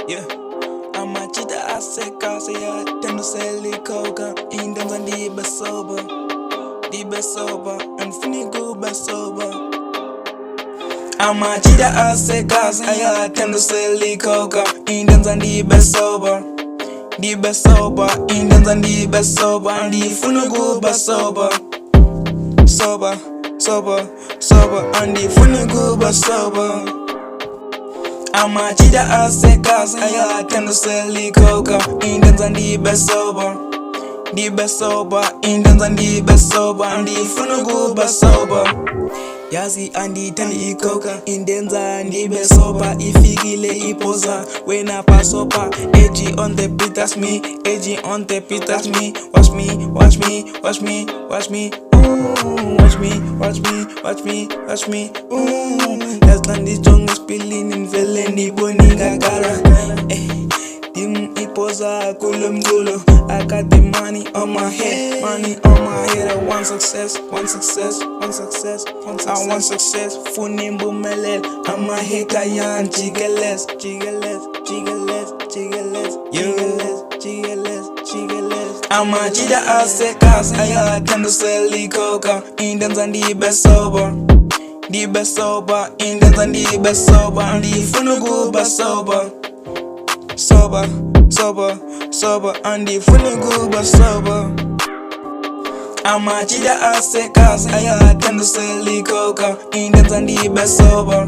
Yeah, amachita asekase ya tendo selikoka indonza ndibe sober and finigo basoba. Amachita asekase ya tendo selikoka indonza ndibe sober indonza ndibe sober and finigo basoba. Sober and finigo basoba. Amachita asekase aya tendo selikoka indonza ndibe sober indonza ndibe sober ndifuna kuba sober. Yazi andithandi ikoka indenza ndibe sober ifikile ipoza wena pasopa edgy on the beat, that's me, edgy on the beat, that's me. Watch me ooh, watch me ooh. Let's land this jungle spilling in veleni boninga gara. Dim ipoza kulumgulo. I got the money on my head, I want success. I want success, funimbo melel. On my head kayan jigeles. Amachita asekase aya tendo selikoka indonza ndibe sober indonza ndibe sober ndifuna kuba sober andifuna kuba sober. Amachita asekase aya tendo selikoka indonza ndibe sober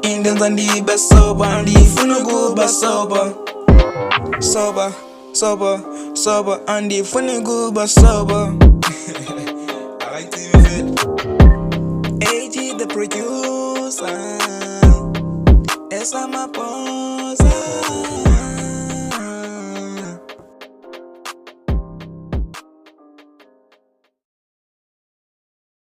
indonza ndibe sober ndifuna kuba sober and ndifuna kuba sober. I like to use it. AG the producer, esa my